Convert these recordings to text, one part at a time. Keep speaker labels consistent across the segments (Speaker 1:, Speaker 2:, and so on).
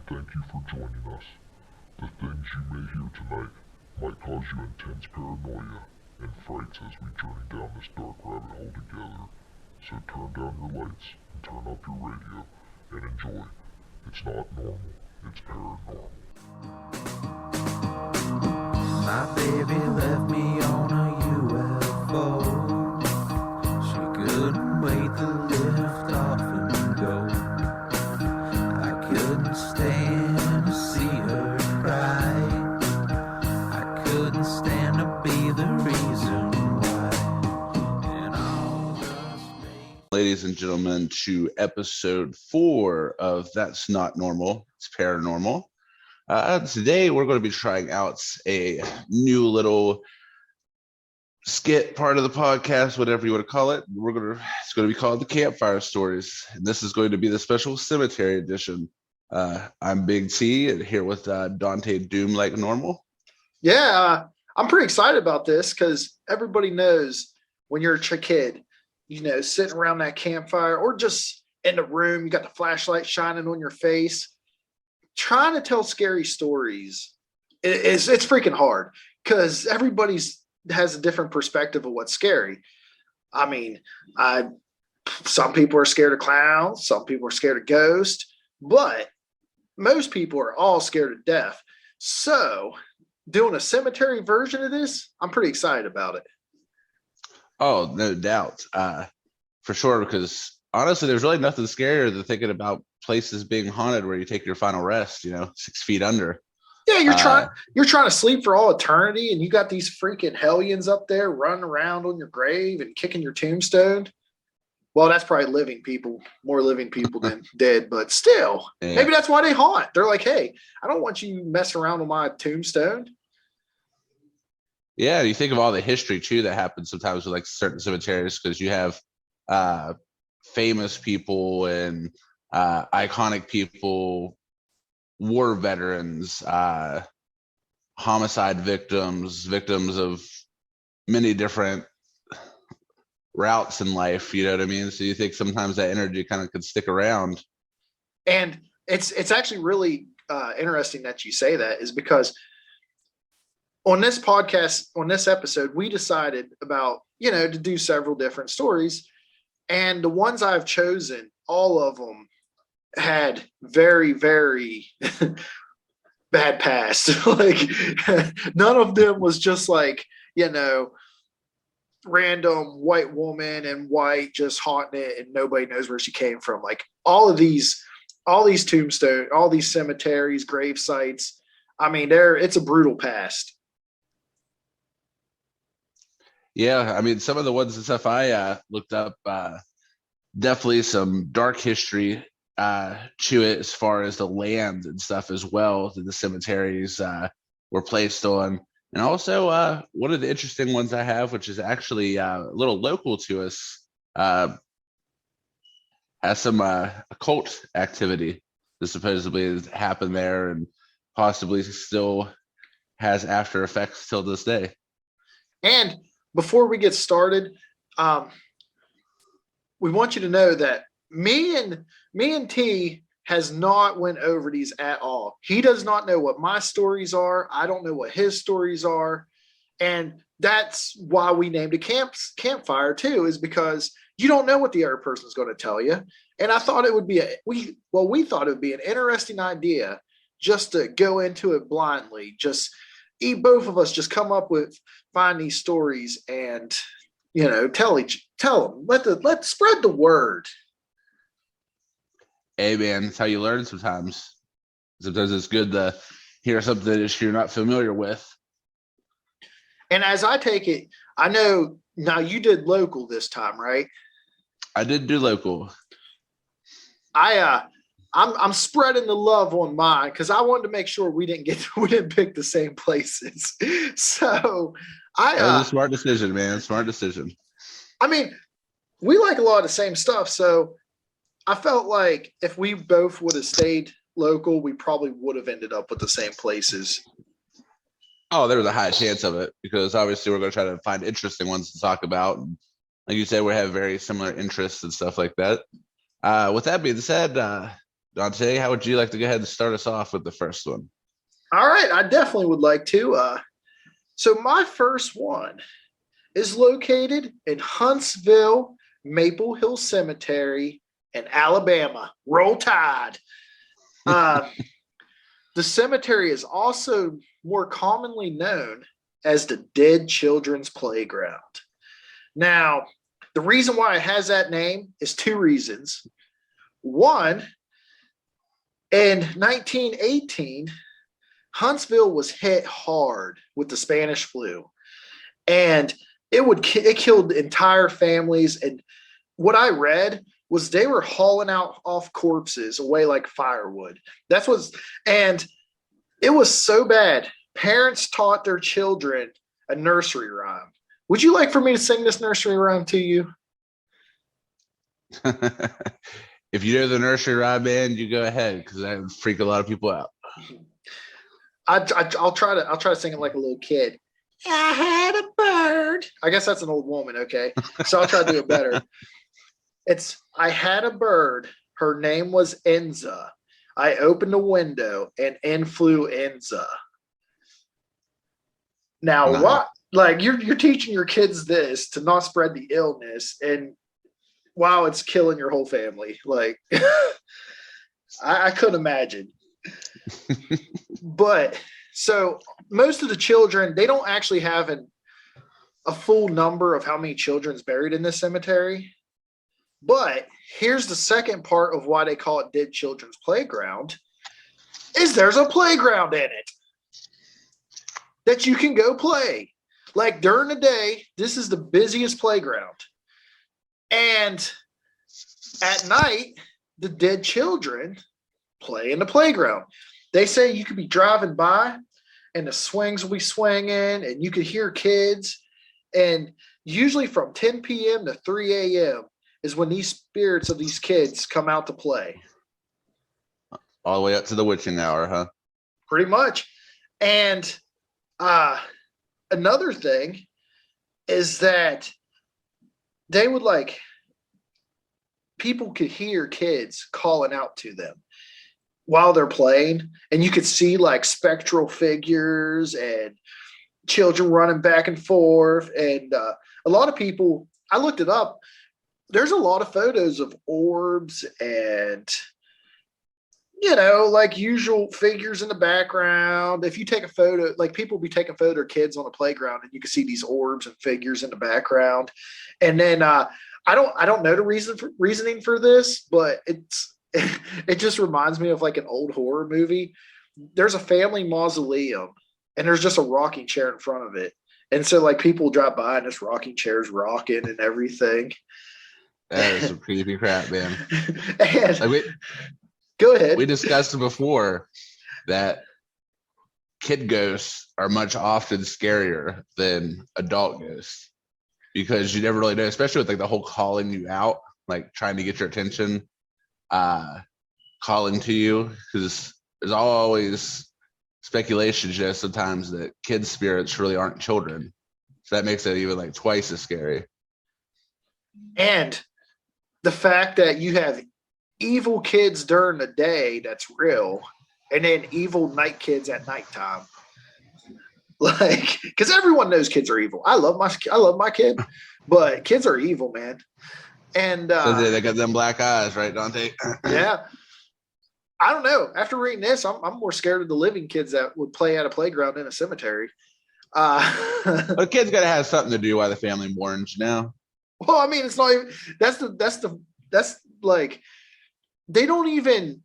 Speaker 1: thank you for joining us. The things you may hear tonight might cause you intense paranoia and frights as we journey down this dark rabbit hole together. So turn down your lights and turn up your radio and enjoy. It's not normal, it's paranormal.
Speaker 2: My baby left me on a UFO. She couldn't wait to lift off and go. I couldn't stand to see her cry. I couldn't stand to be the reason why. And all just made...
Speaker 3: Ladies and gentlemen, to episode 4 of That's Not Normal, It's Paranormal. Today we're going to be trying out a new little skit part of the podcast, whatever you want to call it. It's going to be called the Campfire Stories, and this is going to be the special cemetery edition. I'm Big T, and here with Dante Doom like normal.
Speaker 4: Yeah, I'm pretty excited about this because everybody knows when you're a kid, sitting around that campfire or just in the room, you got the flashlight shining on your face, trying to tell scary stories. It's freaking hard because everybody's has a different perspective of what's scary. I mean, some people are scared of clowns, some people are scared of ghosts, but most people are all scared of death. So doing a cemetery version of this, I'm pretty excited about it.
Speaker 3: Oh, no doubt. For sure, because honestly, there's really nothing scarier than thinking about places being haunted where you take your final rest, 6 feet under.
Speaker 4: Yeah, you're trying to sleep for all eternity, and you got these freaking hellions up there running around on your grave and kicking your tombstone. Well, that's probably living people, more living people than dead, but still,
Speaker 3: Yeah.
Speaker 4: Maybe that's why they haunt. They're like, hey, I don't want you messing around on my tombstone.
Speaker 3: Yeah, you think of all the history too that happens sometimes with like certain cemeteries, because you have famous people and iconic people, war veterans, homicide victims of many different routes in life. You know what I mean? So you think sometimes that energy kind of could stick around.
Speaker 4: And it's actually really interesting that you say that, is because on this podcast, on this episode, we decided about, to do several different stories. And the ones I've chosen, all of them had very, very bad past. Like none of them was just like, random white woman and white just haunting it and nobody knows where she came from. Like all these tombstones, all these cemeteries, grave sites. I mean, it's a brutal past.
Speaker 3: Yeah, I mean, some of the ones and stuff I looked up, definitely some dark history to it as far as the land and stuff as well that the cemeteries were placed on. And also, one of the interesting ones I have, which is actually a little local to us, has some occult activity that supposedly has happened there and possibly still has after effects till this day.
Speaker 4: And before we get started, we want you to know that me and T has not went over these at all. He does not know what my stories are. I don't know what his stories are. And that's why we named it Campfire too, is because you don't know what the other person's going to tell you. And I thought it would be we thought it would be an interesting idea just to go into it blindly. Both of us just come up with, find these stories and, tell them, let's spread the word.
Speaker 3: Hey man, that's how you learn sometimes. Sometimes it's good to hear something that you're not familiar with.
Speaker 4: And as I take it, I know now you did local this time, right?
Speaker 3: I did do local.
Speaker 4: I'm spreading the love on mine because I wanted to make sure we didn't pick the same places. So
Speaker 3: That was a smart decision, man. Smart decision.
Speaker 4: I mean, we like a lot of the same stuff, so I felt like if we both would have stayed local, we probably would have ended up with the same places.
Speaker 3: Oh, there was a high chance of it because obviously we're going to try to find interesting ones to talk about. And like you said, we have very similar interests and stuff like that. With that being said, Dante, how would you like to go ahead and start us off with the first one?
Speaker 4: All right, I definitely would like to. So my first one is located in Huntsville, Maple Hill Cemetery in Alabama. Roll Tide. The cemetery is also more commonly known as the Dead Children's Playground. Now, the reason why it has that name is two reasons. One, in 1918, Huntsville was hit hard with the Spanish flu, and it killed entire families. And what I read was they were hauling out off corpses away like firewood. And it was so bad. Parents taught their children a nursery rhyme. Would you like for me to sing this nursery rhyme to you?
Speaker 3: If you know the nursery rhyme, man, you go ahead, because that would freak a lot of people out.
Speaker 4: I'll try to sing it like a little kid. I had a bird. I guess that's an old woman, okay? So I'll try to do it better. I had a bird. Her name was Enza. I opened a window and influenza. Now, what? Like you're teaching your kids this to not spread the illness, and wow, it's killing your whole family. Like I couldn't imagine. But so most of the children, they don't actually have a full number of how many children's buried in this cemetery. But here's the second part of why they call it Dead Children's Playground, is there's a playground in it that you can go play. Like during the day, this is the busiest playground. And at night, the dead children play in the playground. They say you could be driving by and the swings will be swinging and you could hear kids. And usually from 10 p.m. to 3 a.m. is when these spirits of these kids come out to play.
Speaker 3: All the way up to the witching hour, huh?
Speaker 4: Pretty much. And another thing is that they would people could hear kids calling out to them while they're playing, and you could see like spectral figures and children running back and forth. And a lot of people, I looked it up, there's a lot of photos of orbs and like usual figures in the background. If you take a photo, like people be taking photo of kids on the playground and you can see these orbs and figures in the background. And then I don't know the reasoning for this, but it just reminds me of like an old horror movie. There's a family mausoleum and there's just a rocking chair in front of it. And so like people drive by and this rocking chair's rocking and everything.
Speaker 3: That is some creepy crap, man.
Speaker 4: And go ahead.
Speaker 3: We discussed before that kid ghosts are much often scarier than adult ghosts, because you never really know, especially with like the whole calling you out, like trying to get your attention, calling to you, because there's always speculations, sometimes that kids' spirits really aren't children. So that makes it even like twice as scary. And
Speaker 4: the fact that you have evil kids during the day, that's real, and then evil night kids at nighttime. Like, because everyone knows kids are evil. I love my kid, but kids are evil, man. And
Speaker 3: they got them black eyes, right, Dante?
Speaker 4: Yeah. I don't know. After reading this, I'm more scared of the living kids that would play at a playground in a cemetery.
Speaker 3: But a kid's got to have something to do while the family mourns,
Speaker 4: Well, I mean, it's not even. That's like. They don't even,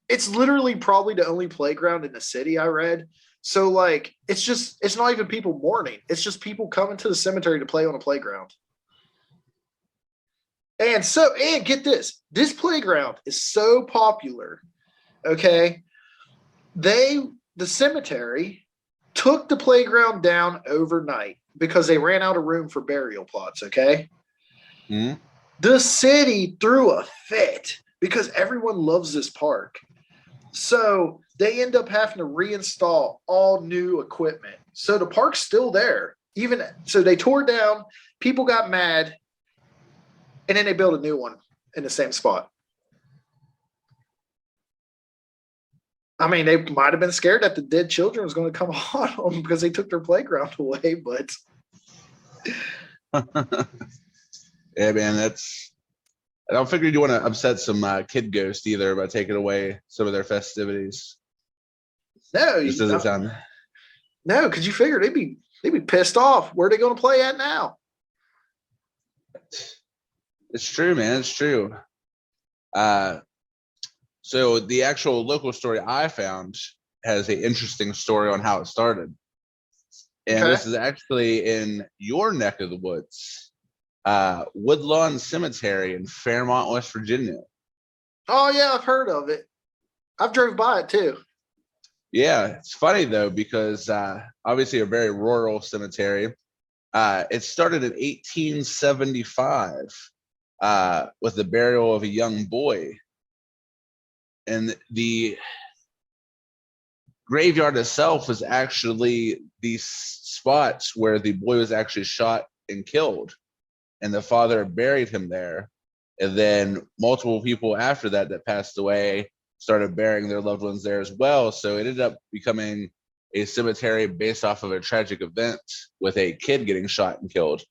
Speaker 4: it's literally probably the only playground in the city I read. So like, it's not even people mourning. It's just people coming to the cemetery to play on a playground. And get this playground is so popular. Okay. The cemetery took the playground down overnight because they ran out of room for burial plots. Okay. Mm-hmm. The city threw a fit, because everyone loves this park. So they end up having to reinstall all new equipment. So the park's still there. So they tore down, people got mad, and then they built a new one in the same spot. I mean, they might have been scared that the dead children was going to come on them because they took their playground away. But
Speaker 3: yeah, man, I don't figure you want to upset some kid ghost either by taking away some of their festivities.
Speaker 4: no,
Speaker 3: This doesn't sound.
Speaker 4: No, because you figure they'd be pissed off. Where are they going to play at now?
Speaker 3: It's true, man. It's true. So the actual local story I found has an interesting story on how it started. And
Speaker 4: Okay.
Speaker 3: this is actually in your neck of the woods, Woodlawn Cemetery in Fairmont, West Virginia.
Speaker 4: Oh yeah, I've heard of it. I've drove by it too.
Speaker 3: Yeah, it's funny though, because obviously a very rural cemetery. It started in 1875 with the burial of a young boy. And the graveyard itself was actually these spots where the boy was actually shot and killed. And the father buried him there. And then multiple people after that passed away started burying their loved ones there as well. So it ended up becoming a cemetery based off of a tragic event with a kid getting shot and killed.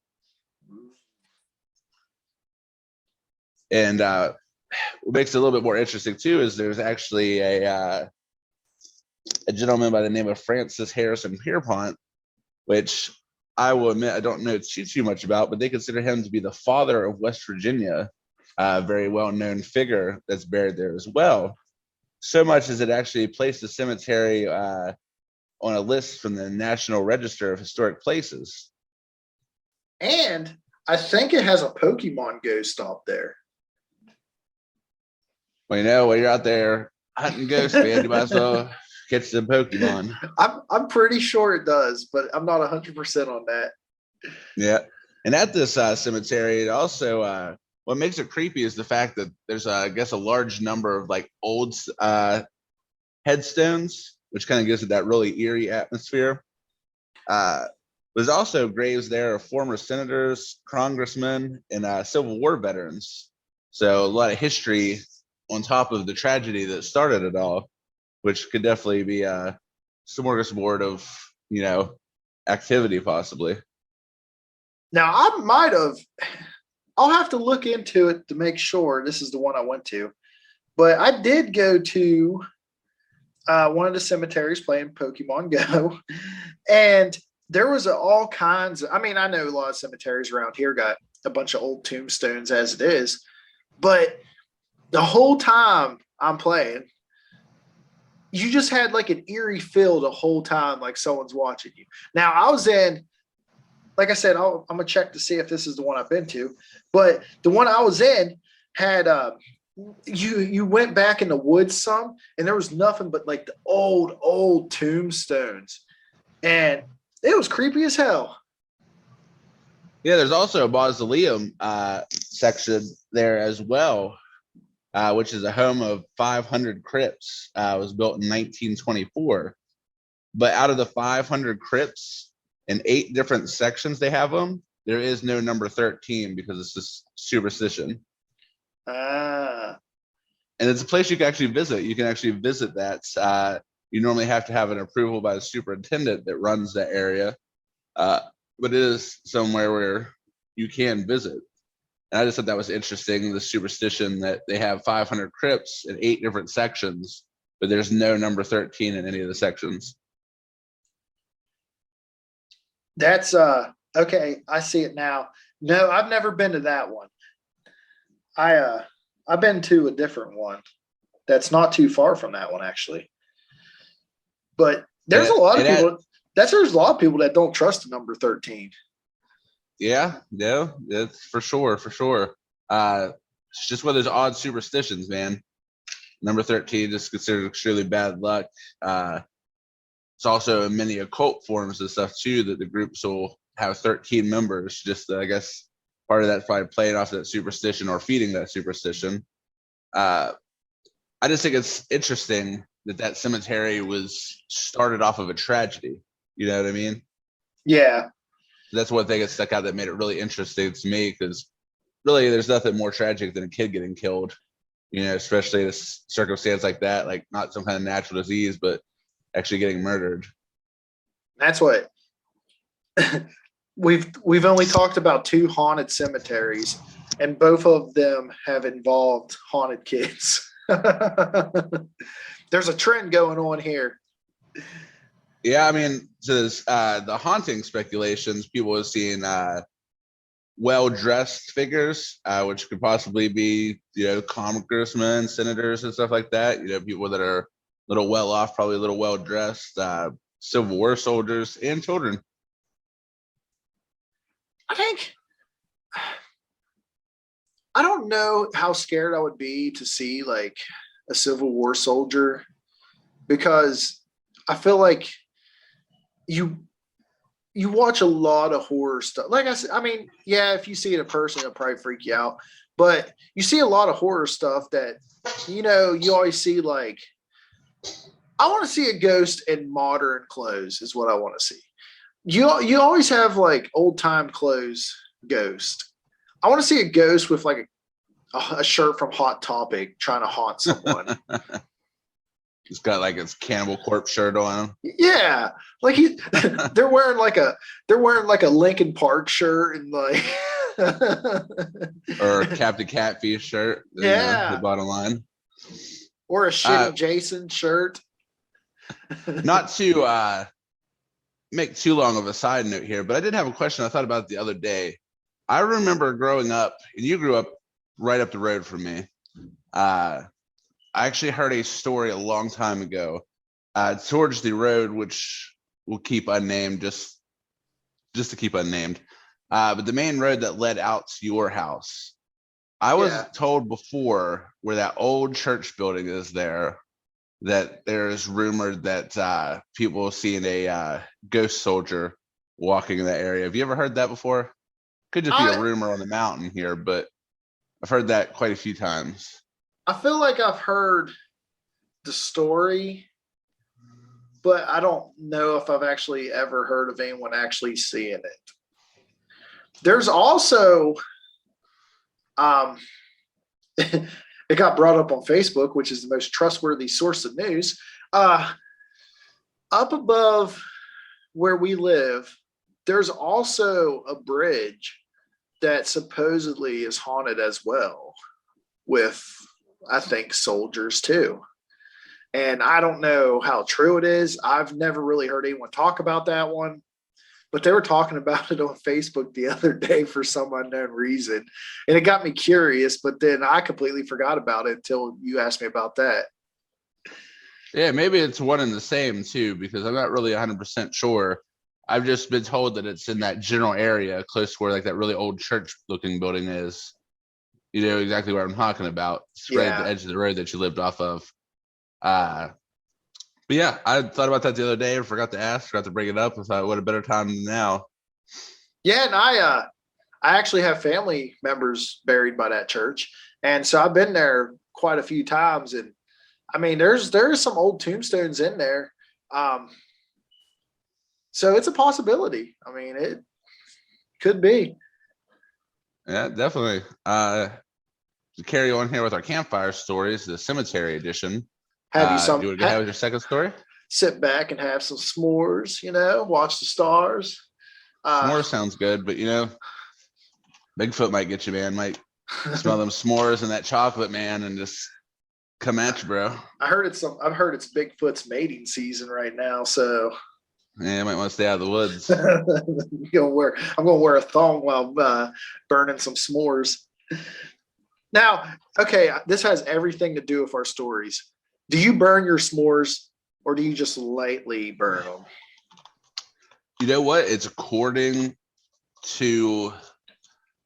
Speaker 3: And what makes it a little bit more interesting too is there's actually a gentleman by the name of Francis Harrison Pierpont, which I will admit I don't know too much about, but they consider him to be the father of West Virginia, a very well-known figure that's buried there as well. So much as it actually placed the cemetery on a list from the National Register of Historic Places.
Speaker 4: And I think it has a Pokemon ghost up there.
Speaker 3: Well, you know, when you're out there hunting ghosts, man, you might as well catch some Pokemon.
Speaker 4: I'm pretty sure it does, but I'm not 100% on that.
Speaker 3: Yeah. And at this cemetery, it also, what makes it creepy is the fact that there's, I guess, a large number of like old headstones, which kind of gives it that really eerie atmosphere. There's also graves there of former senators, congressmen, and Civil War veterans. So a lot of history on top of the tragedy that started it all, which could definitely be a smorgasbord of, you know, activity possibly.
Speaker 4: Now, I'll have to look into it to make sure this is the one I went to. But I did go to one of the cemeteries playing Pokemon Go. And there was all kinds of, I mean, I know a lot of cemeteries around here got a bunch of old tombstones as it is. But the whole time I'm playing, you just had like an eerie feel the whole time, like someone's watching you. Now, I was in, like I said, I'm going to check to see if this is the one I've been to. But the one I was in had, you went back in the woods some, and there was nothing but like the old tombstones. And it was creepy as hell.
Speaker 3: Yeah, there's also a mausoleum section there as well, which is a home of 500 crypts. It was built in 1924. But out of the 500 crypts, in 8 different sections they have them, there is no number 13 because it's just superstition. And it's a place you can actually visit. You can actually visit that. You normally have to have an approval by the superintendent that runs that area. But it is somewhere where you can visit. And I just thought that was interesting, the superstition that they have 500 crypts in 8 different sections, but there's no number 13 in any of the sections.
Speaker 4: That's okay. I see it now. No, I've never been to that one. I've been to a different one that's not too far from that one actually. But there's a lot of people. There's a lot of people that don't trust the number 13.
Speaker 3: Yeah, no, that's for sure. It's just one of those odd superstitions, man. Number 13 is considered extremely bad luck. It's also in many occult forms and stuff too that the groups will have 13 members. Just I guess part of that's probably playing off that superstition or feeding that superstition. I just think it's interesting that cemetery was started off of a tragedy. You know what I mean?
Speaker 4: Yeah.
Speaker 3: That's one thing that stuck out that made it really interesting to me, because really there's nothing more tragic than a kid getting killed. especially in a circumstance like that, like not some kind of natural disease, but actually getting murdered.
Speaker 4: That's what we've only talked about 2 haunted cemeteries, and both of them have involved haunted kids. There's a trend going on here.
Speaker 3: Yeah, I mean, the haunting speculations, people have seen well-dressed figures, which could possibly be, congressmen, senators, and stuff like that. People that are a little well-off, probably a little well-dressed, Civil War soldiers, and children.
Speaker 4: I don't know how scared I would be to see like a Civil War soldier, because I feel like you watch a lot of horror stuff. Like I said, I mean, yeah, if you see it in person, it'll probably freak you out. But you see a lot of horror stuff that, you always see like, I want to see a ghost in modern clothes is what I want to see. You always have like old time clothes ghost. I want to see a ghost with like a shirt from Hot Topic trying to haunt someone.
Speaker 3: He's got like his Cannibal Corpse shirt on him.
Speaker 4: Yeah, like they're wearing like a Linkin Park shirt and like
Speaker 3: or Captain Catfeesh shirt.
Speaker 4: Yeah,
Speaker 3: the bottom line.
Speaker 4: Or a shitty Jason shirt.
Speaker 3: Not to make too long of a side note here, but I did have a question I thought about the other day. I remember growing up, and you grew up right up the road from me. I actually heard a story a long time ago, towards the road, which we'll keep unnamed, just to keep unnamed. But the main road that led out to your house, I was told before, where that old church building is there, that there's rumored that people have seen a ghost soldier walking in that area. Have you ever heard that before? Could just be a rumor on the mountain here, but I've heard that quite a few times.
Speaker 4: I feel like I've heard the story, but I don't know if I've actually ever heard of anyone actually seeing it. There's also, it got brought up on Facebook, which is the most trustworthy source of news. Up above where we live, there's also a bridge that supposedly is haunted as well, with, I think, soldiers too. And I don't know how true it is. I've never really heard anyone talk about that one, but they were talking about it on Facebook the other day for some unknown reason. And it got me curious, but then I completely forgot about it until you asked me about that.
Speaker 3: Yeah, maybe it's one and the same too, because I'm not really 100% sure. I've just been told that it's in that general area close to where like that really old church looking building is. You know exactly what I'm talking about. It's right at the edge of the road that you lived off of. But yeah, I thought about that the other day and forgot to bring it up. I thought, what a better time than now.
Speaker 4: Yeah, and I actually have family members buried by that church. And so I've been there quite a few times. And I mean, there's some old tombstones in there. So it's a possibility. I mean, it could be.
Speaker 3: Yeah, definitely. To carry on here with our campfire stories, the cemetery edition.
Speaker 4: Have you
Speaker 3: do you want to go ahead with your second story?
Speaker 4: Sit back and have some s'mores, watch the stars.
Speaker 3: S'mores sounds good, but Bigfoot might get you, man. Might smell them s'mores and that chocolate, man, and just come at you, bro.
Speaker 4: I've heard it's Bigfoot's mating season right now, so
Speaker 3: yeah, you might want to stay out of the woods.
Speaker 4: I'm gonna wear a thong while burning some s'mores. Now, okay, this has everything to do with our stories. Do you burn your s'mores, or do you just lightly burn them?
Speaker 3: You know what? It's according to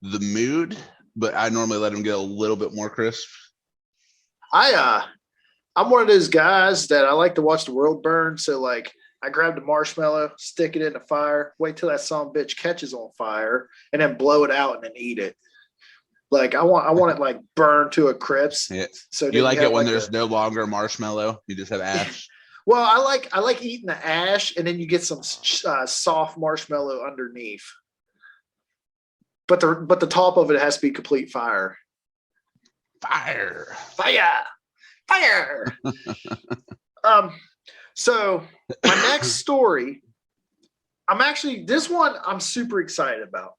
Speaker 3: the mood, but I normally let them get a little bit more crisp.
Speaker 4: I'm one of those guys that I like to watch the world burn. So like, I grab the marshmallow, stick it in the fire, wait till that son of a bitch catches on fire, and then blow it out and then eat it. Like I want it like burned to a crisp.
Speaker 3: Yeah.
Speaker 4: So
Speaker 3: you like it when there's no longer marshmallow? You just have ash.
Speaker 4: Well, I like eating the ash, and then you get some soft marshmallow underneath. But the top of it has to be complete fire.
Speaker 3: Fire.
Speaker 4: So my next story, this one I'm super excited about.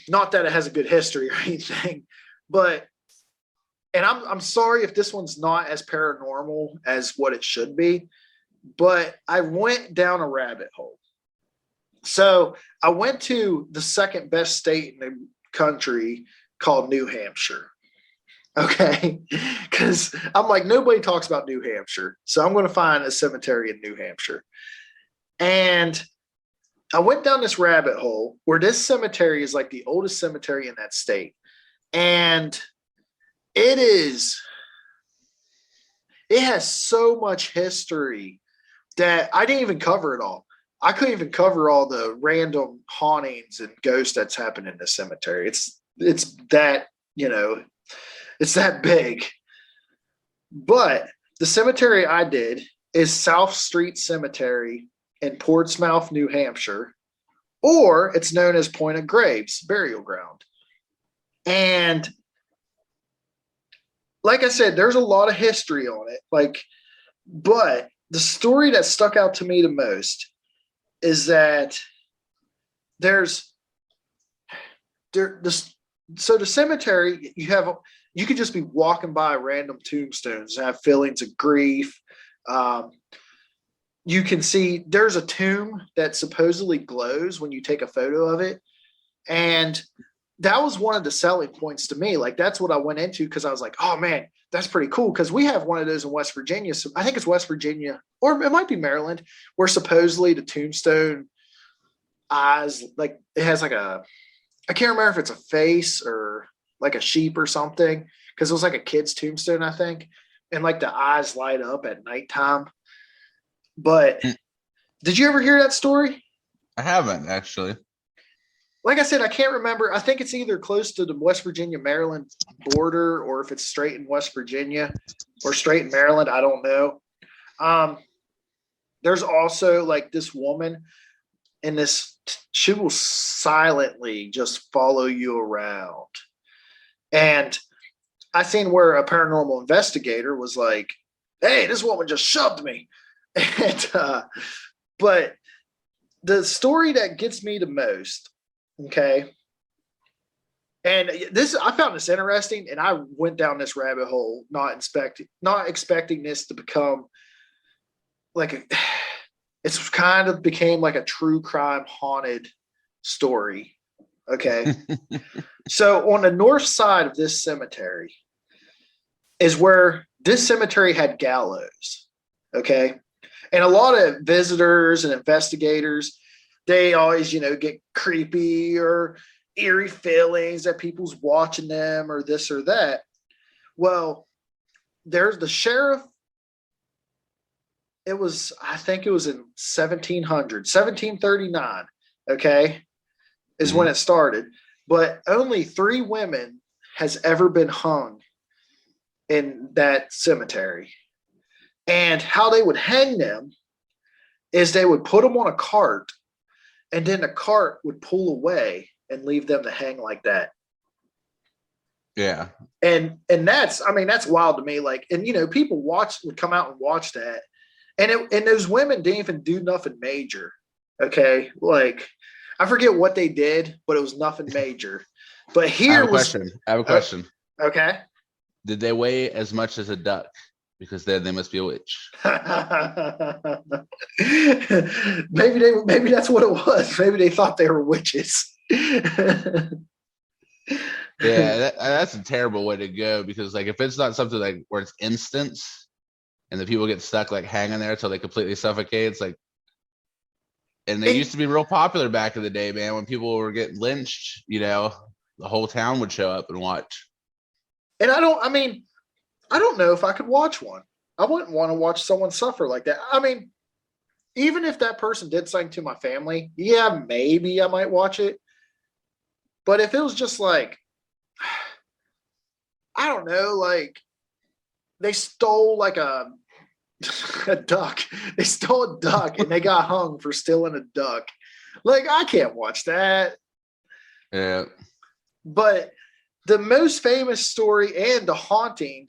Speaker 4: Not that it has a good history or anything, but I'm sorry if this one's not as paranormal as what it should be, but I went down a rabbit hole. So I went to the second best state in the country called New Hampshire. Okay. Because I'm like, nobody talks about New Hampshire. So I'm going to find a cemetery in New Hampshire. And I went down this rabbit hole where this cemetery is like the oldest cemetery in that state. And it has so much history that I didn't even cover it all. I couldn't even cover all the random hauntings and ghosts that's happened in the cemetery. It's that, it's that big. But the cemetery I did is South Street Cemetery in Portsmouth, New Hampshire, or it's known as Point of Graves Burial Ground. And like I said, there's a lot of history on it. But the story that stuck out to me the most is that the cemetery, you could just be walking by random tombstones and have feelings of grief. You can see there's a tomb that supposedly glows when you take a photo of it. And that was one of the selling points to me. Like, that's what I went into because I was like, oh man, that's pretty cool. Because we have one of those in West Virginia. So I think it's West Virginia, or it might be Maryland, where supposedly the tombstone eyes, like it has like I can't remember if it's a face or like a sheep or something. Because it was like a kid's tombstone, I think. And like the eyes light up at nighttime. But did you ever hear that story?
Speaker 3: I haven't, actually.
Speaker 4: Like I said, I can't remember. I think it's either close to the West Virginia-Maryland border, or if it's straight in West Virginia or straight in Maryland. I don't know. There's also like this woman, and she will silently just follow you around. And I seen where a paranormal investigator was like, hey, this woman just shoved me. But the story that gets me the most, okay, and I found this interesting, and I went down this rabbit hole not expecting this to become like it's kind of became like a true crime haunted story. Okay. So on the north side of this cemetery is where this cemetery had gallows. Okay. And a lot of visitors and investigators, they always, get creepy or eerie feelings that people's watching them or this or that. Well, there's the sheriff. I think it was in 1739. Okay. Is when it started. But only 3 women has ever been hung in that cemetery. And how they would hang them is they would put them on a cart, and then the cart would pull away and leave them to hang like that.
Speaker 3: Yeah.
Speaker 4: And that's wild to me. Like, and people would come out and watch that. And those women didn't even do nothing major. Okay. Like, I forget what they did, but it was nothing major. But here
Speaker 3: I have a question.
Speaker 4: Okay.
Speaker 3: Did they weigh as much as a duck? Because then they must be a witch.
Speaker 4: Maybe that's what it was. Maybe they thought they were witches.
Speaker 3: Yeah, that's a terrible way to go, because like if it's not something like where it's instance and the people get stuck like hanging there till they completely suffocate, it's like, and they used to be real popular back in the day, man, when people were getting lynched, the whole town would show up and watch.
Speaker 4: And I don't know if I could watch one. I wouldn't want to watch someone suffer like that. I mean, even if that person did something to my family, yeah, maybe I might watch it. But if it was just like, I don't know, like they stole like a duck. They stole a duck and they got hung for stealing a duck. Like, I can't watch that.
Speaker 3: Yeah.
Speaker 4: But The most famous story and the haunting,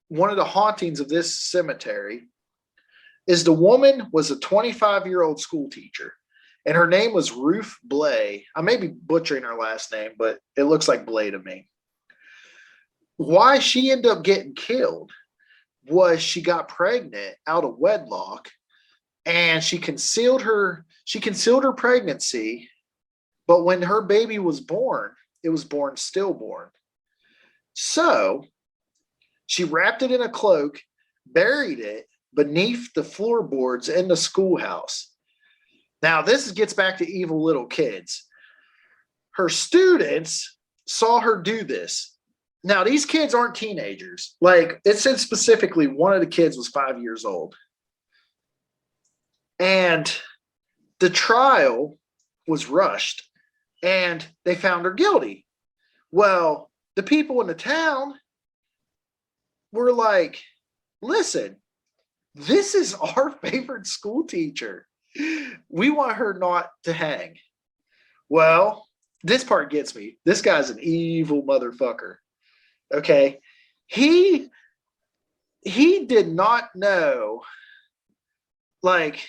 Speaker 4: one of the hauntings of this cemetery, is the woman was a 25-year-old school teacher, and her name was Ruth Blay. I may be butchering her last name, but it looks like Blay to me. Why she ended up getting killed was she got pregnant out of wedlock, and she concealed her pregnancy, but when her baby was born, it was born stillborn. So she wrapped it in a cloak, buried it beneath the floorboards in the schoolhouse. Now, this gets back to evil little kids. Her students saw her do this. Now, these kids aren't teenagers. Like, it said specifically one of the kids was 5 years old. And the trial was rushed, and they found her guilty. Well, the people in the town were like, listen, this is our favorite school teacher. We want her not to hang. Well, this part gets me. This guy's an evil motherfucker. Okay. He did not know, like,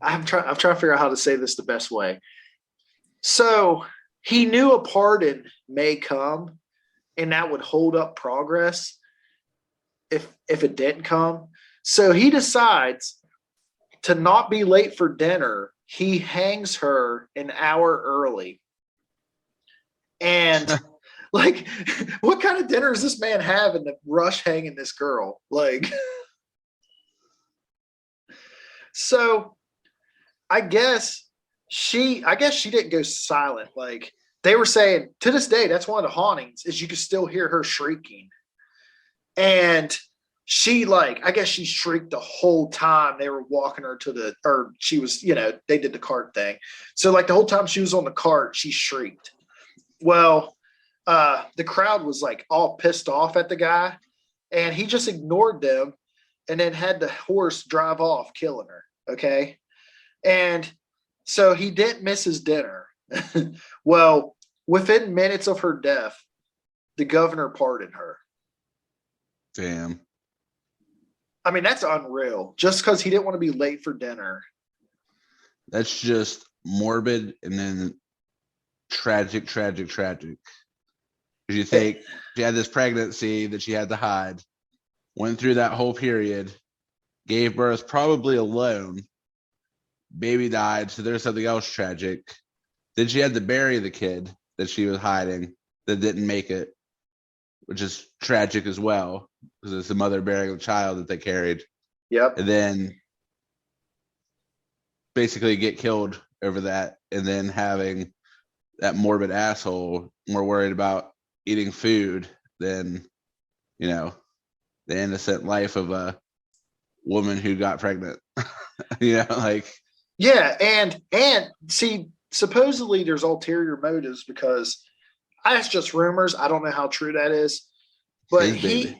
Speaker 4: I'm trying to figure out how to say this the best way. So he knew a pardon may come, and that would hold up progress if it didn't come. So he decides to not be late for dinner. He hangs her an hour early. And like, what kind of dinner does this man have in the rush hanging this girl? Like, so I guess she didn't go silent. Like, they were saying to this day, that's one of the hauntings, is you can still hear her shrieking. And she, like, I guess she shrieked the whole time they were walking her or she was, they did the cart thing. So like the whole time she was on the cart, she shrieked. Well, the crowd was like all pissed off at the guy, and he just ignored them and then had the horse drive off, killing her. Okay. And so he didn't miss his dinner. Well, within minutes of her death, the governor pardoned her.
Speaker 3: Damn.
Speaker 4: I mean, that's unreal. Just because he didn't want to be late for dinner.
Speaker 3: That's just morbid and then tragic. Because you think she had this pregnancy that she had to hide, went through that whole period, gave birth probably alone, baby died, so there's something else tragic. Then she had to bury the kid that she was hiding that didn't make it, which is tragic as well, because it's the mother bearing the child that they carried.
Speaker 4: Yep.
Speaker 3: And then basically get killed over that, and then having that morbid asshole more worried about eating food than, the innocent life of a woman who got pregnant. Like.
Speaker 4: Yeah, and see, supposedly there's ulterior motives, because that's just rumors. I don't know how true that is. But he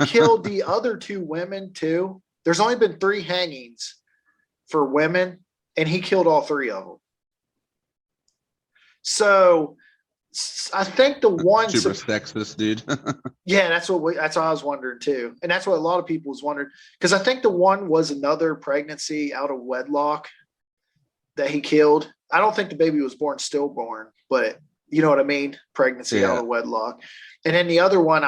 Speaker 4: killed the other two women too. There's only been 3 hangings for women, and he killed all 3 of them. So I think the one
Speaker 3: super sexist dude.
Speaker 4: Yeah, that's what I was wondering too, and that's what a lot of people was wondering, because I think the one was another pregnancy out of wedlock that he killed. I don't think the baby was born stillborn, but you know what I mean, pregnancy out of wedlock. And then the other one,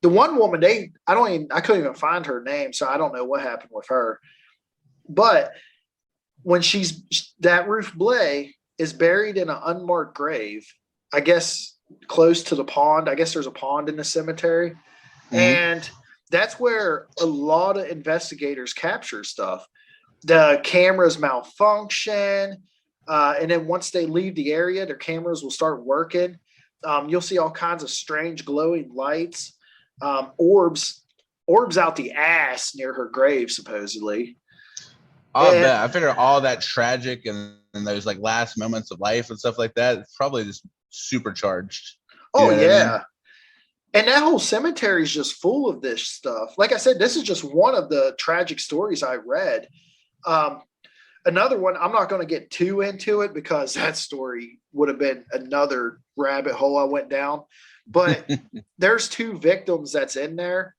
Speaker 4: the one woman, I couldn't even find her name, so I don't know what happened with her. But when that Ruth Blay is buried in an unmarked grave, I guess close to the pond. I guess there's a pond in the cemetery. Mm-hmm. And that's where a lot of investigators capture stuff. The cameras malfunction. And then once they leave the area, their cameras will start working. You'll see all kinds of strange glowing lights, orbs out the ass near her grave, supposedly.
Speaker 3: Oh, yeah. I figure all that tragic and those like last moments of life and stuff like that, it's probably just supercharged.
Speaker 4: Oh, yeah. I mean? And that whole cemetery is just full of this stuff. Like I said, this is just one of the tragic stories I read. another one, I'm not going to get too into it because that story would have been another rabbit hole I went down. But there's 2 victims that's in there.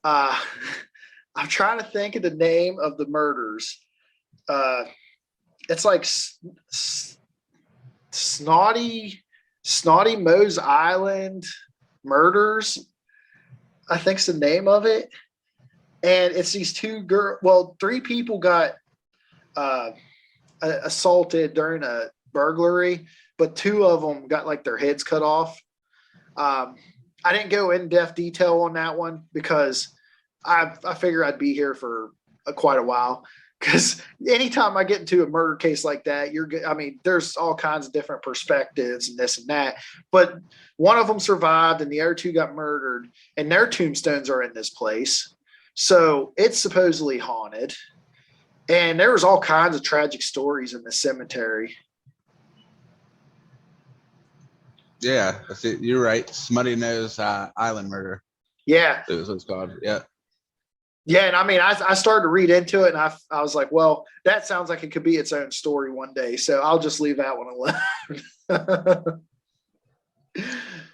Speaker 4: I'm trying to think of the name of the murders. It's like Snotty Mose Island Murders, I think's the name of it. And it's these 2 girls. Well, 3 people got assaulted during a burglary, but 2 of them got like their heads cut off. I didn't go in depth detail on that one because I figure I'd be here for quite a while. Because anytime I get into a murder case like that, there's all kinds of different perspectives and this and that. But one of them survived and the other 2 got murdered, and their tombstones are in this place. So it's supposedly haunted. And there was all kinds of tragic stories in the cemetery.
Speaker 3: Yeah, you're right. Smutty Nose Island Murder.
Speaker 4: Yeah.
Speaker 3: That was what it's called. Yeah.
Speaker 4: Yeah, and I started to read into it, and I was like, well, that sounds like it could be its own story one day, so I'll just leave that one alone.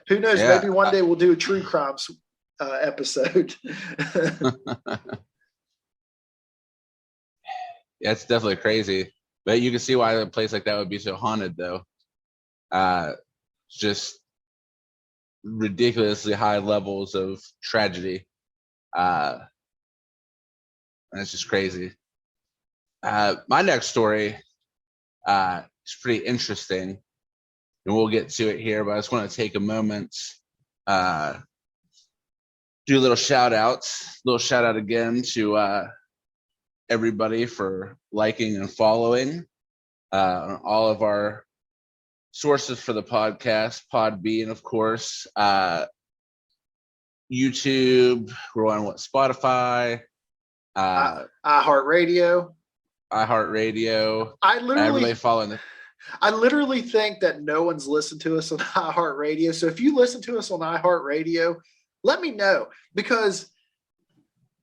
Speaker 4: Who knows?
Speaker 3: Yeah.
Speaker 4: Maybe one day we'll do a true crimes episode.
Speaker 3: Yeah, it's definitely crazy, but you can see why a place like that would be so haunted, though. Just ridiculously high levels of tragedy. And it's just crazy. My next story is pretty interesting, and we'll get to it here, but I just want to take a moment, do a little shout outs. Little shout out again to everybody for liking and following all of our sources for the podcast, Podbean, of course, YouTube. We're on Spotify,
Speaker 4: iHeartRadio.
Speaker 3: Everybody following the.
Speaker 4: I literally think that no one's listened to us on iHeartRadio. So if you listen to us on iHeartRadio, let me know, because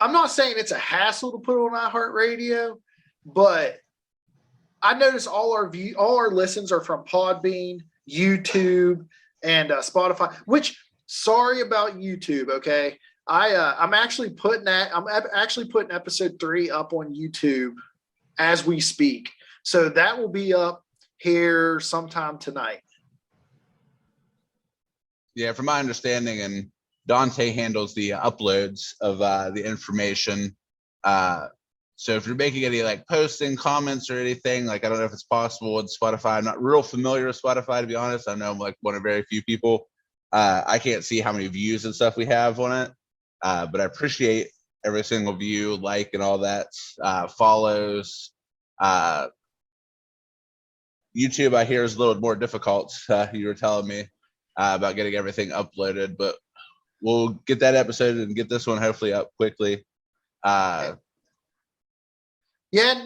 Speaker 4: I'm not saying it's a hassle to put on iHeartRadio, but I notice all our listens are from Podbean, YouTube, and Spotify. Which, sorry about YouTube, okay? I'm actually putting episode 3 up on YouTube as we speak, so that will be up here sometime tonight.
Speaker 3: Yeah, from my understanding, and Dante handles the uploads of the information. So if you're making any like posting comments or anything, like I don't know if it's possible with Spotify. I'm not real familiar with Spotify, to be honest. I know I'm like one of very few people. I can't see how many views and stuff we have on it, but I appreciate every single view, like, and all that. Follows. YouTube, I hear, is a little more difficult. You were telling me about getting everything uploaded, but we'll get that episode and get this one hopefully up quickly.
Speaker 4: Yeah,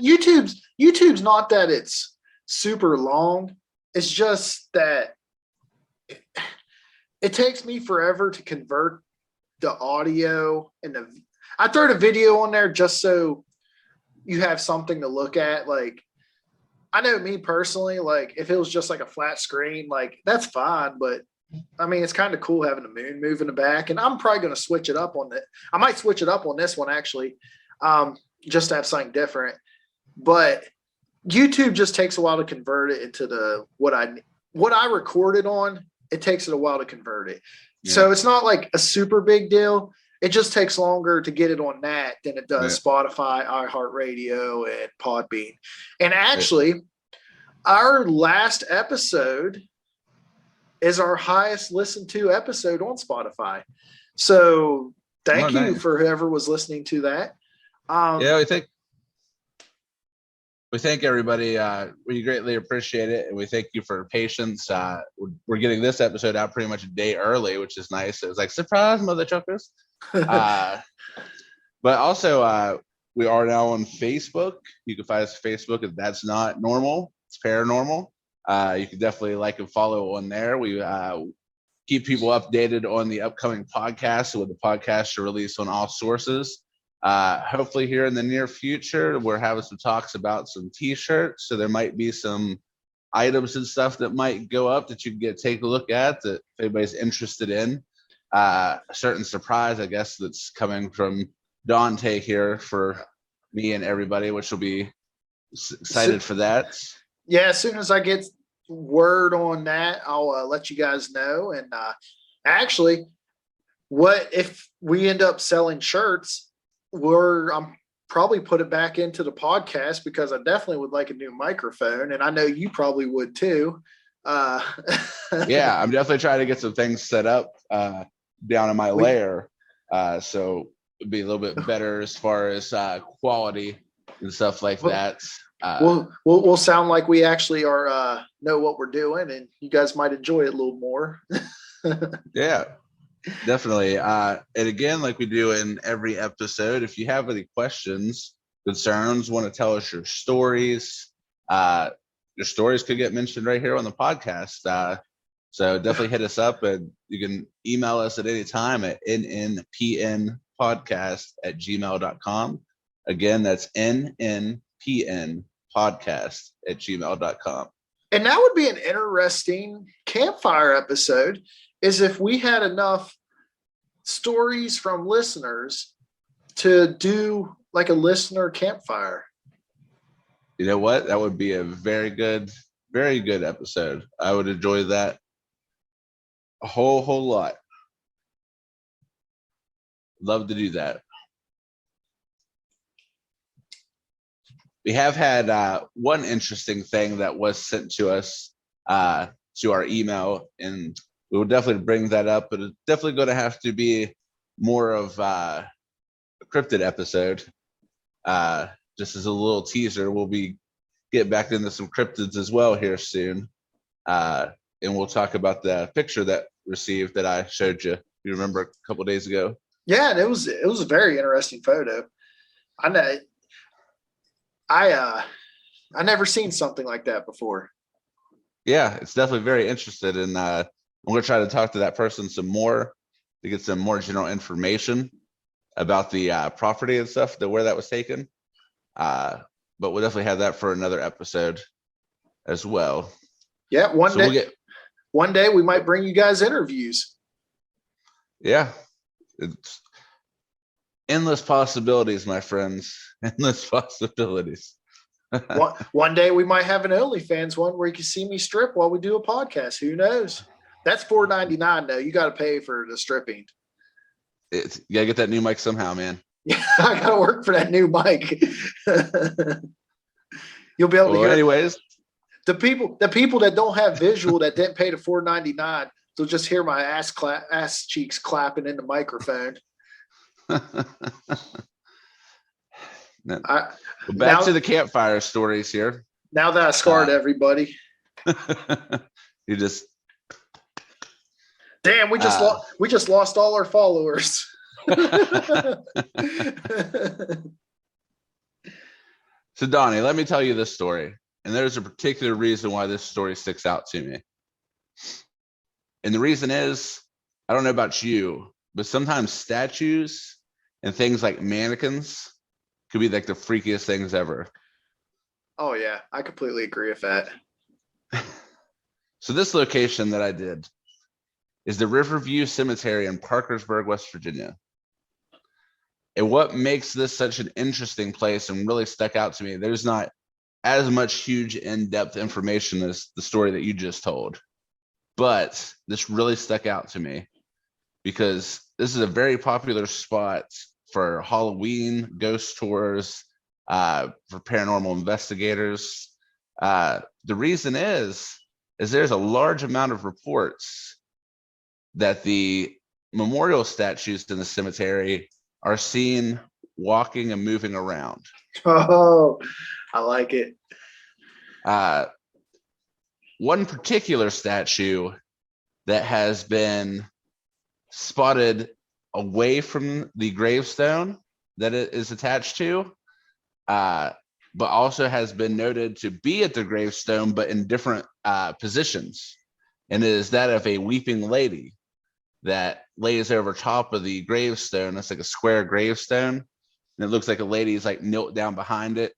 Speaker 4: YouTube's not that it's super long. It's just that it takes me forever to convert the audio and I throw the video on there just so you have something to look at. Like, I know me personally, like if it was just like a flat screen, like that's fine, but I mean, it's kind of cool having the moon move in the back, and I'm probably going to switch it up on it. I might switch it up on this one actually, just to have something different. But YouTube just takes a while to convert it into what I recorded on. It takes it a while to convert it. Yeah. So it's not like a super big deal. It just takes longer to get it on that than it does Spotify, iHeartRadio, and Podbean. And actually, our last episode is our highest listened to episode on Spotify. So thank you for whoever was listening to that.
Speaker 3: We thank everybody. We greatly appreciate it, and we thank you for your patience. We're getting this episode out pretty much a day early, which is nice. It was like, surprise, mother truckers. But also, we are now on Facebook. You can find us on Facebook if that's not normal. It's paranormal. You can definitely like and follow on there. We keep people updated on the upcoming podcast, with the podcast to release on all sources. Hopefully here in the near future, we're having some talks about some t-shirts. So there might be some items and stuff that might go up that you can take a look at that if anybody's interested in. A certain surprise, I guess, that's coming from Dante here for me and everybody, which will be excited for that.
Speaker 4: Yeah, as soon as I get word on that, I'll let you guys know. And actually, what if we end up selling shirts? I'm probably put it back into the podcast because I definitely would like a new microphone, and I know you probably would too.
Speaker 3: Yeah, I'm definitely trying to get some things set up down in my lair, so it'd be a little bit better as far as quality and stuff like that.
Speaker 4: We'll sound like we actually are know what we're doing, and you guys might enjoy it a little more.
Speaker 3: Yeah, definitely. And again, like we do in every episode, if you have any questions, concerns, want to tell us your stories could get mentioned right here on the podcast. So definitely hit us up, and you can email us at any time at nnpnpodcast@gmail.com. Again, that's nnpnpodcast@gmail.com.
Speaker 4: And that would be an interesting campfire episode, is if we had enough stories from listeners to do like a listener campfire.
Speaker 3: You know what? That would be a very good episode. I would enjoy that a whole lot. Love to do that. We have had one interesting thing that was sent to us to our email, and we will definitely bring that up, but it's definitely going to have to be more of a cryptid episode. Just as a little teaser, we'll be get back into some cryptids as well here soon. And we'll talk about the picture that received that I showed you. You remember a couple days ago?
Speaker 4: Yeah, and it was a very interesting photo. I know. I never seen something like that before.
Speaker 3: Yeah, it's definitely very interested, and I'm going to try to talk to that person some more to get some more general information about the property and stuff, where that was taken. But we'll definitely have that for another episode as well.
Speaker 4: Yeah, one day we might bring you guys interviews.
Speaker 3: Yeah, it's endless possibilities, my friends. Endless possibilities.
Speaker 4: One day we might have an OnlyFans one where you can see me strip while we do a podcast. Who knows? That's $4.99 though. You got to pay for the stripping.
Speaker 3: You gotta get that new mic somehow, man.
Speaker 4: Yeah, I got to work for that new mic. You'll be able to hear.
Speaker 3: Anyways,
Speaker 4: the people that don't have visual that didn't pay the $4.99, they'll just hear my ass cheeks clapping in the microphone.
Speaker 3: Back to the campfire stories here.
Speaker 4: Now that I scarred everybody.
Speaker 3: You just
Speaker 4: damn. We just lost all our followers.
Speaker 3: So Donnie, let me tell you this story, and there's a particular reason why this story sticks out to me. And the reason is, I don't know about you, but sometimes statues and things like mannequins could be like the freakiest things ever.
Speaker 4: Oh yeah, I completely agree with that.
Speaker 3: So this location that I did is the Riverview Cemetery in Parkersburg, West Virginia. And what makes this such an interesting place and really stuck out to me, there's not as much huge in-depth information as the story that you just told. But this really stuck out to me because this is a very popular spot for Halloween ghost tours, for paranormal investigators. The reason is there's a large amount of reports that the memorial statues in the cemetery are seen walking and moving around.
Speaker 4: Oh, I like it.
Speaker 3: One particular statue that has been spotted away from the gravestone that it is attached to, but also has been noted to be at the gravestone, but in different positions. And it is that of a weeping lady that lays over top of the gravestone. It's like a square gravestone. and it looks like a lady's like knelt down behind it,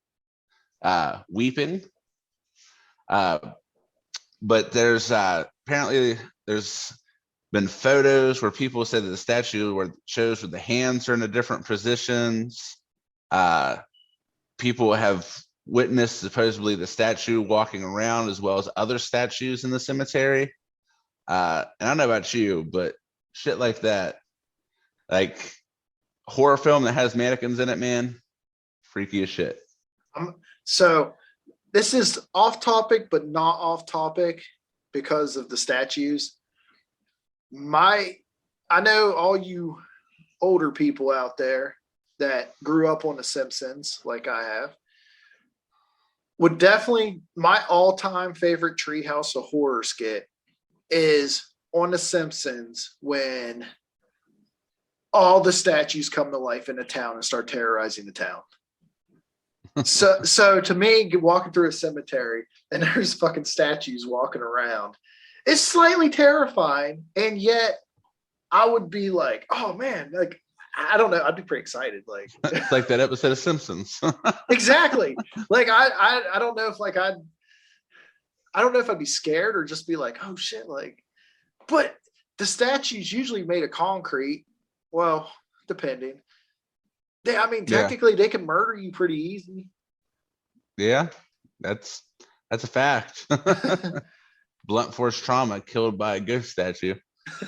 Speaker 3: weeping. But there's apparently there's been photos where people say that the statue shows where the hands are in a different positions. People have witnessed supposedly the statue walking around as well as other statues in the cemetery. And I don't know about you, but shit like that, like horror film that has mannequins in it, man, freaky as shit.
Speaker 4: So this is off topic, but not off topic because of the statues. I know all you older people out there that grew up on The Simpsons, like I have, would definitely, my all-time favorite Treehouse of Horror skit is on The Simpsons when all the statues come to life in the town and start terrorizing the town. So to me, walking through a cemetery and there's fucking statues walking around, it's slightly terrifying, and yet I would be like, oh man, like I don't know, I'd be pretty excited. Like
Speaker 3: it's like that episode of Simpsons.
Speaker 4: Exactly. Like I don't know if like I don't know if I'd be scared or just be like, oh shit, like, but the statues usually made of concrete. Well, depending. Technically they can murder you pretty easy.
Speaker 3: Yeah, that's a fact. Blunt force trauma, killed by a ghost statue.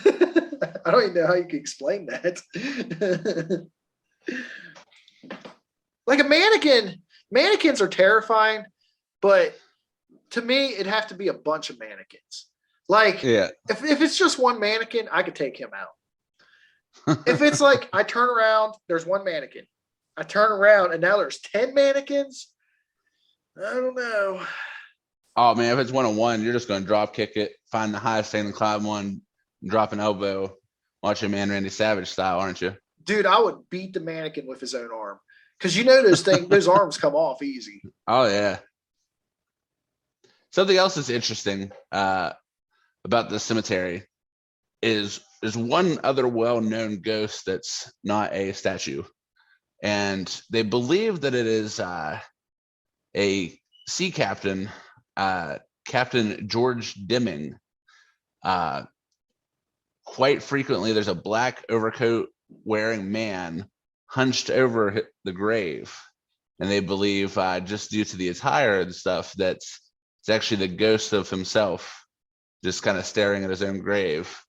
Speaker 4: I don't even know how you can explain that. Like a mannequin. Mannequins are terrifying, but to me, it'd have to be a bunch of mannequins. Like,
Speaker 3: yeah,
Speaker 4: if it's just one mannequin, I could take him out. If it's like I turn around, there's one mannequin. I turn around and now there's 10 mannequins. I don't know.
Speaker 3: Oh man, if it's 1-on-1, you're just gonna drop kick it, find the highest thing and climb one, drop an elbow, watch your man Randy Savage style, aren't you?
Speaker 4: Dude, I would beat the mannequin with his own arm. Because you know those arms come off easy.
Speaker 3: Oh yeah. Something else that's interesting about the cemetery is there's one other well-known ghost that's not a statue, and they believe that it is a sea captain, Captain George Deming. Quite frequently, there's a black overcoat wearing man hunched over the grave, and they believe just due to the attire and stuff that it's actually the ghost of himself just kind of staring at his own grave,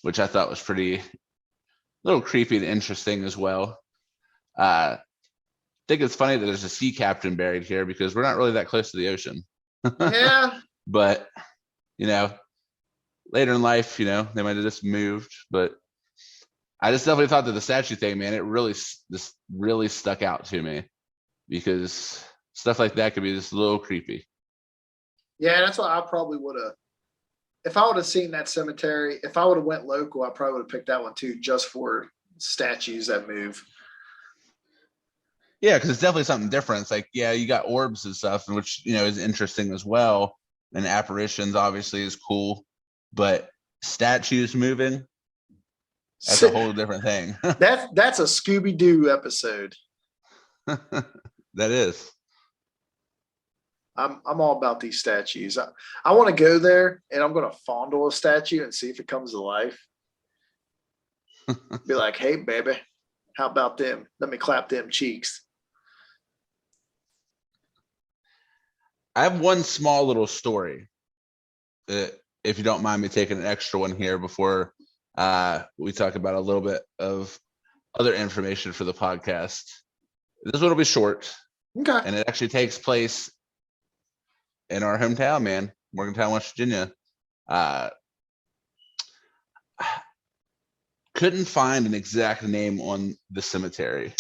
Speaker 3: which I thought was pretty little creepy and interesting as well. I think it's funny that there's a sea captain buried here because we're not really that close to the ocean.
Speaker 4: Yeah.
Speaker 3: But later in life, they might have just moved. But I just definitely thought that the statue thing, man, it really stuck out to me because stuff like that could be just a little creepy.
Speaker 4: Yeah, that's what I probably would have. If I would have seen that cemetery, if I would have went local, I probably would have picked that one too, just for statues that move.
Speaker 3: Yeah, because it's definitely something different. It's like, yeah, you got orbs and stuff, which is interesting as well. And apparitions obviously is cool, but statues moving, that's a whole different thing.
Speaker 4: That's a Scooby-Doo episode.
Speaker 3: That is.
Speaker 4: I'm all about these statues. I want to go there and I'm going to fondle a statue and see if it comes to life. Be like, hey, baby, how about them? Let me clap them cheeks.
Speaker 3: I have one small little story, if you don't mind me taking an extra one here before we talk about a little bit of other information for the podcast. This one will be short.
Speaker 4: Okay.
Speaker 3: And it actually takes place in our hometown, man, Morgantown, West Virginia. Couldn't find an exact name on the cemetery,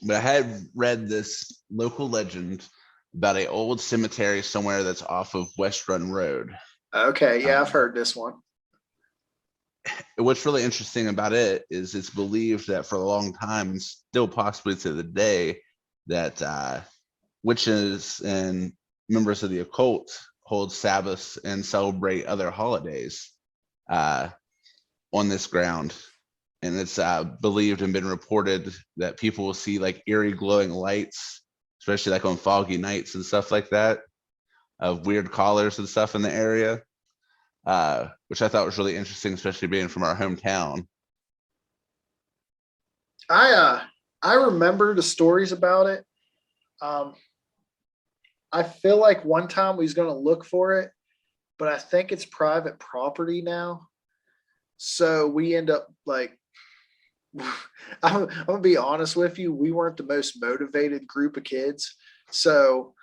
Speaker 3: but I had read this local legend about an old cemetery somewhere that's off of West Run Road.
Speaker 4: Okay, yeah, I've heard this one.
Speaker 3: What's really interesting about it is it's believed that for a long time, and still possibly to the day, that witches and members of the occult hold Sabbaths and celebrate other holidays on this ground. and it's believed and been reported that people will see like eerie glowing lights, especially like on foggy nights and stuff like that, of weird callers and stuff in the area, which I thought was really interesting, especially being from our hometown.
Speaker 4: I remember the stories about it. I feel like one time we was going to look for it, but I think it's private property now. So we end up like, I'm gonna be honest with you, we weren't the most motivated group of kids. So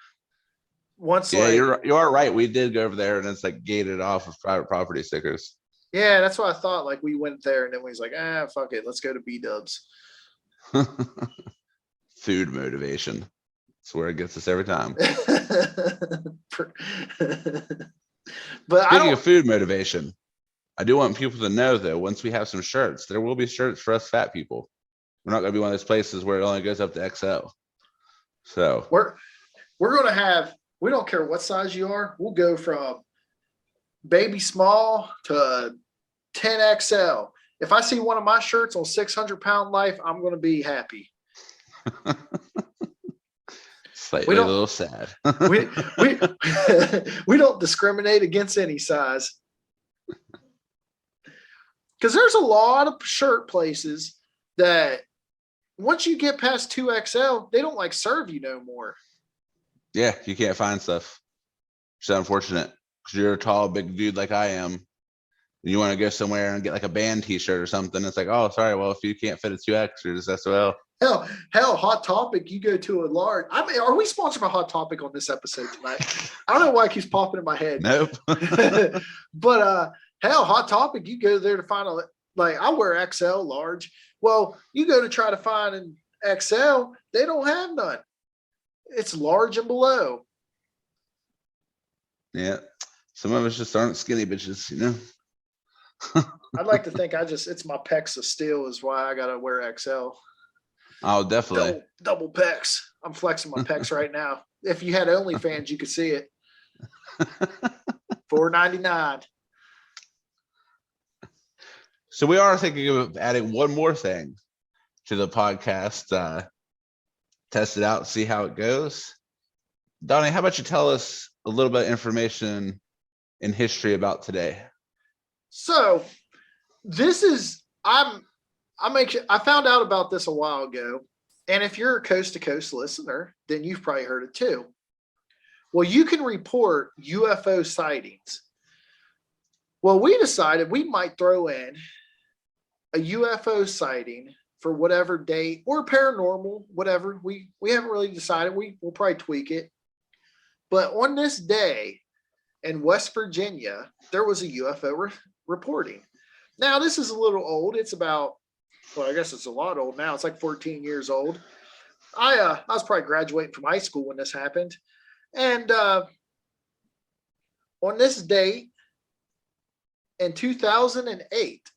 Speaker 4: once,
Speaker 3: Yeah,
Speaker 4: like,
Speaker 3: you are right. We did go over there, and it's like gated off with private property stickers.
Speaker 4: yeah, that's what I thought. Like we went there and then we was like, fuck it, let's go to B Dubs.
Speaker 3: Food motivation. That's where it gets us every time.
Speaker 4: But
Speaker 3: Speaking of food motivation, I do want people to know, though, once we have some shirts, there will be shirts for us fat people. We're not going to be one of those places where it only goes up to XL. So
Speaker 4: we're going to have, we don't care what size you are. We'll go from baby small to 10XL. If I see one of my shirts on 600 Pound Life, I'm going to be happy.
Speaker 3: Slightly a little sad.
Speaker 4: we we don't discriminate against any size. Because there's a lot of shirt places that once you get past 2XL, they don't like serve you no more.
Speaker 3: Yeah, you can't find stuff. It's unfortunate because you're a tall, big dude like I am. And you want to go somewhere and get like a band T-shirt or something. It's like, oh, sorry. Well, if you can't fit a 2X, you're just SOL.
Speaker 4: Hell, Hot Topic, you go to a large. I mean, are we sponsored by Hot Topic on this episode tonight? I don't know why it keeps popping in my head.
Speaker 3: Nope.
Speaker 4: But hell, Hot Topic, you go there to find I wear XL, large. Well, you go to try to find an XL, they don't have none. It's large and below.
Speaker 3: Yeah. Some of us just aren't skinny bitches, you know?
Speaker 4: I'd like to think it's my pecs of steel is why I got to wear XL.
Speaker 3: Oh, definitely.
Speaker 4: Double pecs. I'm flexing my pecs right now. If you had OnlyFans, you could see it. $4.99.
Speaker 3: So we are thinking of adding one more thing to the podcast. Test it out, see how it goes. Donnie, how about you tell us a little bit of information in history about today?
Speaker 4: So this is I found out about this a while ago, and if you're a coast to coast listener, then you've probably heard it too. Well, you can report UFO sightings. Well, we decided we might throw in a UFO sighting for whatever date or paranormal, whatever. We haven't really decided. We'll probably tweak it. But on this day in West Virginia, there was a UFO reporting. Now, this is a little old. It's about, well, I guess it's a lot old now. It's like 14 years old. I was probably graduating from high school when this happened. And on this date in 2008,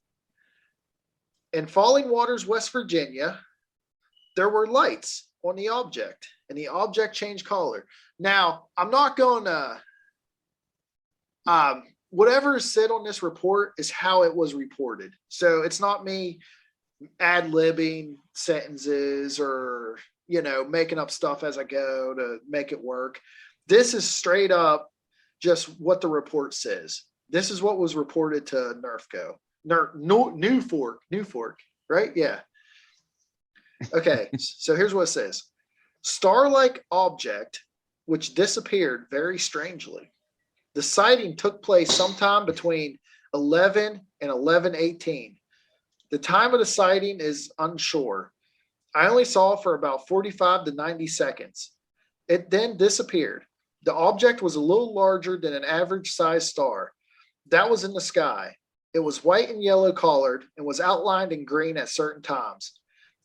Speaker 4: in Falling Waters, West Virginia, there were lights on the object, and the object changed color. Now, I'm not going to, whatever is said on this report is how it was reported. So it's not me ad-libbing sentences or, making up stuff as I go to make it work. This is straight up just what the report says. This is what was reported to New Fork, right? Yeah. Okay, so here's what it says. Star-like object which disappeared very strangely. The sighting took place sometime between 11 and 11:18. The time of the sighting is unsure. I only saw it for about 45 to 90 seconds. It then disappeared. The object was a little larger than an average sized star. That was in the sky. It was white and yellow colored and was outlined in green at certain times.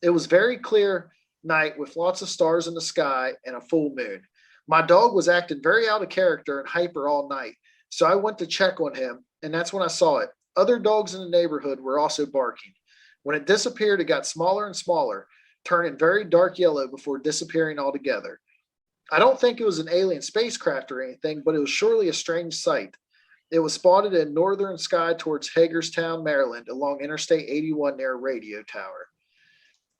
Speaker 4: It was very clear night with lots of stars in the sky and a full moon. My dog was acting very out of character and hyper all night, so I went to check on him, and that's when I saw it. Other dogs in the neighborhood were also barking. When it disappeared, it got smaller and smaller, turning very dark yellow before disappearing altogether. I don't think it was an alien spacecraft or anything, but it was surely a strange sight. It was spotted in northern sky towards Hagerstown, Maryland, along Interstate 81 near a radio tower.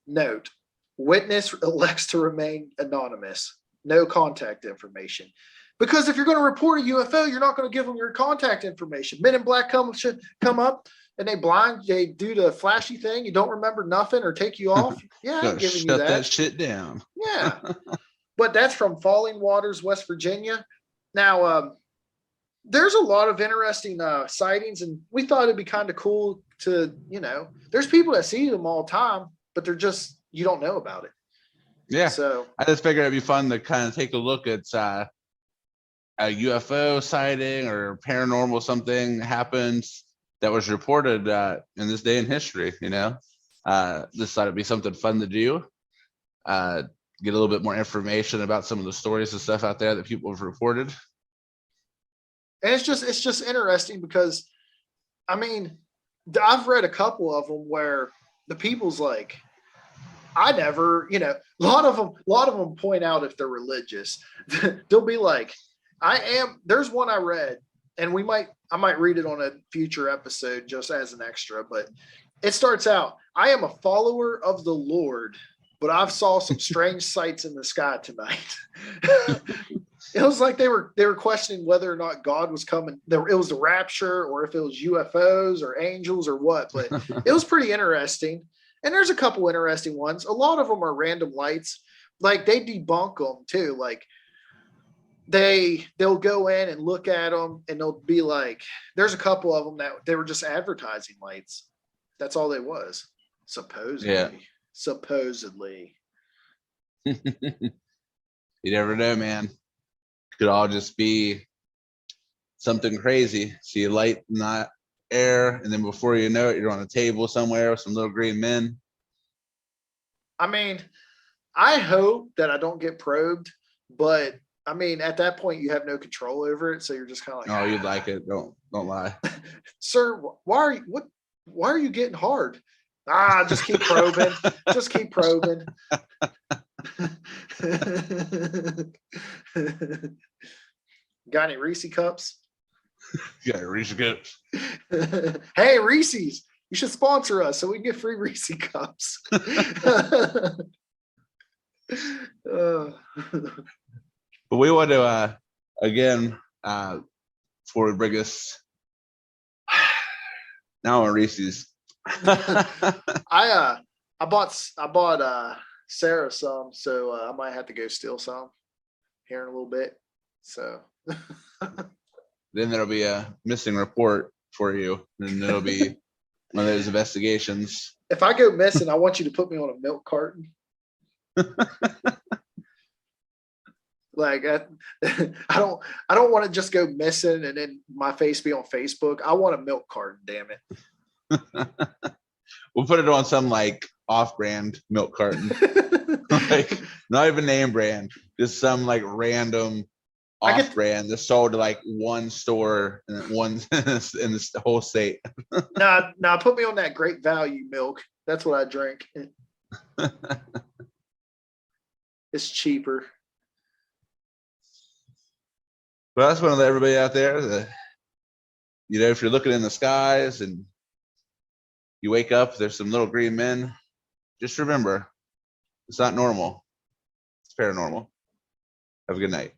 Speaker 4: Note, witness elects to remain anonymous. No contact information. Because if you're going to report a UFO, you're not going to give them your contact information. Men in Black should come up and they do the flashy thing. You don't remember nothing or take you off. Yeah, I'm giving you
Speaker 3: that shit down.
Speaker 4: Yeah. But that's from Falling Waters, West Virginia. Now, there's a lot of interesting sightings, and we thought it'd be kind of cool to, there's people that see them all the time, but they're just, you don't know about it.
Speaker 3: Yeah.
Speaker 4: So
Speaker 3: I just figured it'd be fun to kind of take a look at a UFO sighting or paranormal something happens that was reported in this day in history. Just thought it'd be something fun to do. Get a little bit more information about some of the stories and stuff out there that people have reported.
Speaker 4: And it's just interesting because, I mean, I've read a couple of them where the people's like, I never, a lot of them point out if they're religious. They'll be like, there's one I read, and I might read it on a future episode just as an extra, but it starts out, I am a follower of the Lord, but I've saw some strange sights in the sky tonight. It was like they were questioning whether or not God was coming. It was the rapture, or if it was UFOs or angels or what, but it was pretty interesting. And there's a couple interesting ones. A lot of them are random lights. Like they debunk them too. Like they'll go in and look at them, and they'll be like, there's a couple of them that they were just advertising lights. That's all they was. Supposedly.
Speaker 3: Yeah.
Speaker 4: Supposedly.
Speaker 3: You never know, man. Could all just be something crazy. See a light in the air, and then before you know it, you're on a table somewhere with some little green men.
Speaker 4: I mean, I hope that I don't get probed, but I mean, at that point, you have no control over it, so you're just kind of like,
Speaker 3: oh, you'd like it. Don't lie.
Speaker 4: Sir, why are you getting hard? Just keep probing. Just keep probing. Got any Reese cups?
Speaker 3: Yeah, Reese cups.
Speaker 4: Hey, Reese's, you should sponsor us so we can get free Reese cups.
Speaker 3: But we want to again before we bring us now on Reese's.
Speaker 4: I bought Sarah some, so I might have to go steal some here in a little bit. So
Speaker 3: then there'll be a missing report for you, and it'll be one of those investigations.
Speaker 4: If I go missing, I want you to put me on a milk carton. Like I don't want to just go missing and then my face be on Facebook. I want a milk carton, damn it.
Speaker 3: We'll put it on some like off-brand milk carton. Like not even name brand, just some like random off-brand that's sold to like one store and one in the whole state.
Speaker 4: Nah, put me on that Great Value milk. That's what I drink. It's cheaper.
Speaker 3: Well, that's one of everybody out there that, if you're looking in the skies and you wake up, there's some little green men, just remember, it's not normal. It's paranormal. Have a good night.